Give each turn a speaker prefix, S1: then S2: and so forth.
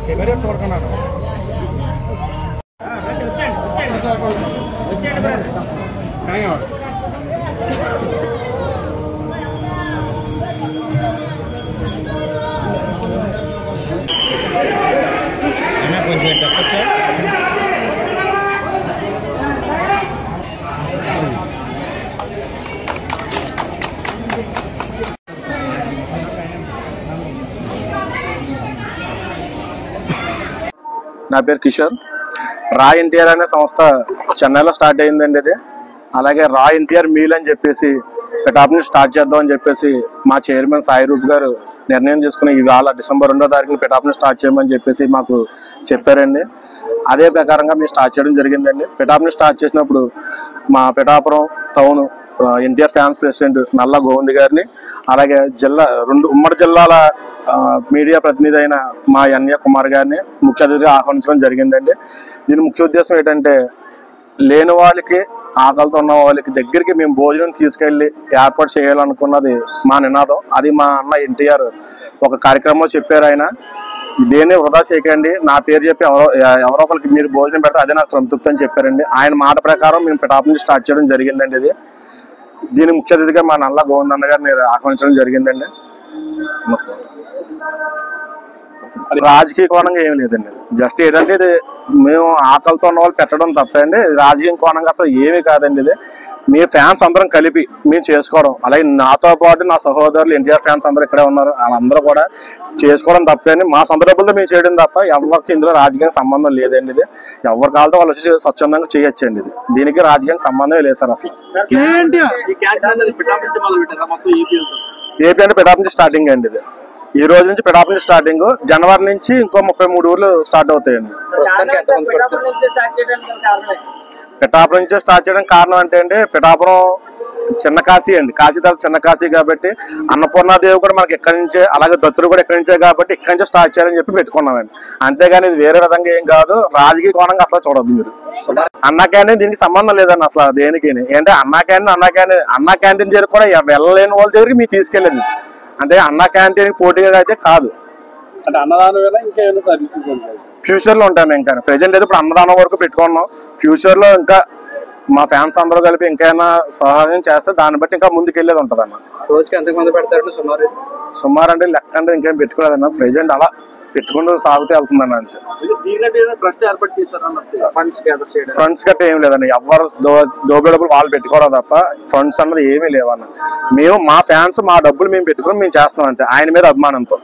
S1: నా పేరు కిషోర్. రా ఎన్టీఆర్ అనే సంస్థ చెన్నైలో స్టార్ట్ అయిందండి. ఇది అలాగే రా ఎన్టీఆర్ మీల్ అని చెప్పేసి పిఠాపురం స్టార్ట్ చేద్దాం అని చెప్పేసి మా చైర్మన్ సాయి రూప్ గారు నిర్ణయం తీసుకుని ఇవాళ డిసెంబర్ 2వ తారీఖున పిఠాపురం స్టార్ట్ చేయమని చెప్పేసి మాకు చెప్పారండి. అదే ప్రకారంగా మేము స్టార్ట్ చేయడం జరిగిందండి. పిఠాపురం స్టార్ట్ చేసినప్పుడు మా Pithapuram town NTR fans president నల్ల గోవింద్ గారిని, అలాగే ఉమ్మడి జిల్లాల మీడియా ప్రతినిధి అయిన మా ఎన్ఏ కుమార్ గారిని ముఖ్య అతిథిగా ఆహ్వానించడం జరిగిందండి. దీని ముఖ్య ఉద్దేశం ఏంటంటే, లేని వాళ్ళకి, ఆకలితో ఉన్న వాళ్ళకి దగ్గరికి మేము భోజనం తీసుకెళ్లి ఏర్పాటు చేయాలనుకున్నది మా నినాదం. అది మా అన్న ఎన్టీఆర్ ఒక కార్యక్రమంలో చెప్పారు. ఆయన దేన్ని వృధా చేయకండి, నా పేరు చెప్పి ఎవరో ఒకరికి మీరు భోజనం పెడితే అదే నాకు సంతృప్తి అని చెప్పారండి. ఆయన మాట ప్రకారం మేము పిఠాపురం నుంచి స్టార్ట్ చేయడం జరిగిందండి. ఇది దీని ముఖ్య అతిథిగా మా నల్ల గోవింద్ అన్న గారిని ఆహ్వానించడం జరిగిందండి. రాజకీయ కోణంగా ఏం లేదండి. జస్ట్ ఏంటంటే ఇది మేము ఆకలితో ఉన్న వాళ్ళు పెట్టడం తప్పండి. రాజకీయ కోణంగా అసలు ఏమీ కాదండి. ఇది మీ ఫ్యాన్స్ అందరం కలిపి మేము చేసుకోవడం, అలాగే నాతో పాటు నా సహోదరులు ఎన్టీఆర్ ఫ్యాన్స్ అందరూ ఇక్కడే ఉన్నారు, వాళ్ళందరూ కూడా చేసుకోవడం తప్పండి. మా సొంత డబ్బులతో మేము చేయడం తప్ప ఎవరికి ఇందులో రాజకీయం సంబంధం లేదండి. ఇది ఎవరి కాలతో వాళ్ళు వచ్చి స్వచ్ఛందంగా చేయొచ్చండి. ఇది దీనికి రాజకీయం సంబంధమే లేదు సార్. అసలు ఏపీ అంటే పిఠాపురం నుంచి స్టార్టింగ్ అండి. ఇది ఈ రోజు నుంచి పిఠాపురం నుంచి స్టార్టింగ్, జనవరి నుంచి ఇంకో 33 ఊర్లు స్టార్ట్ అవుతాయండి. పిఠాపురం నుంచే స్టార్ట్ చేయడానికి కారణం అంటే అండి, పిఠాపురం చిన్న కాశీ అండి, కాశీ తర్వాత చిన్న కాశీ కాబట్టి అన్నపూర్ణాదేవి కూడా మనకి ఎక్కడి నుంచే, అలాగే దత్తులు కూడా ఎక్కడి నుంచే కాబట్టి ఇక్కడి నుంచే స్టార్ట్ చేయాలని చెప్పి పెట్టుకున్నామండి. అంతేగాని ఇది వేరే విధంగా ఏం కాదు. రాజకీయ కోణంగా అసలు చూడద్దు మీరు. అన్నా క్యాంటీన్ దీనికి సంబంధం లేదండి అసలు దేనికి. ఏంటంటే అన్నా క్యాంటీన్ దగ్గర కూడా వెళ్ళలేని వాళ్ళ దగ్గరికి మీరు తీసుకెళ్ళండి. అంటే అన్నా క్యాంటీన్ పోటీగా అయితే కాదు.
S2: అంటే అన్నదానం ఇంకేమైనా సర్వీసెస్ ఉంటాయి
S1: ఫ్యూచర్ లో ఉంటాను. ఇంకా ప్రెజెంట్ అయితే ఇప్పుడు అన్నదానం వరకు పెట్టుకున్నాం. ఫ్యూచర్ లో ఇంకా మా ఫ్యాన్స్ అందరూ కలిపి ఇంకైనా సహాయం చేస్తే దాన్ని బట్టి ఇంకా ముందుకు వెళ్ళేది ఉంటుంది అన్న.
S2: రోజుకి ఎంతమంది పెడతారు
S1: సుమారు అంటే లెక్క అంటే ఇంకేం పెట్టుకోలేదన్న. ప్రెజెంట్ అలా పెట్టుకుంటూ సాగుతూ వెళ్తుందన్న. అంతే. ఫండ్స్ గట్ట ఏమి లేదండి. ఎవరు డబ్బులు వాళ్ళు పెట్టుకోవడం తప్ప ఫండ్స్ అన్నది ఏమీ లేవన్న. మేము మా ఫ్యాన్స్ మా డబ్బులు మేము పెట్టుకుని మేము చేస్తున్నాం అంతే, ఆయన మీద అభిమానంతో.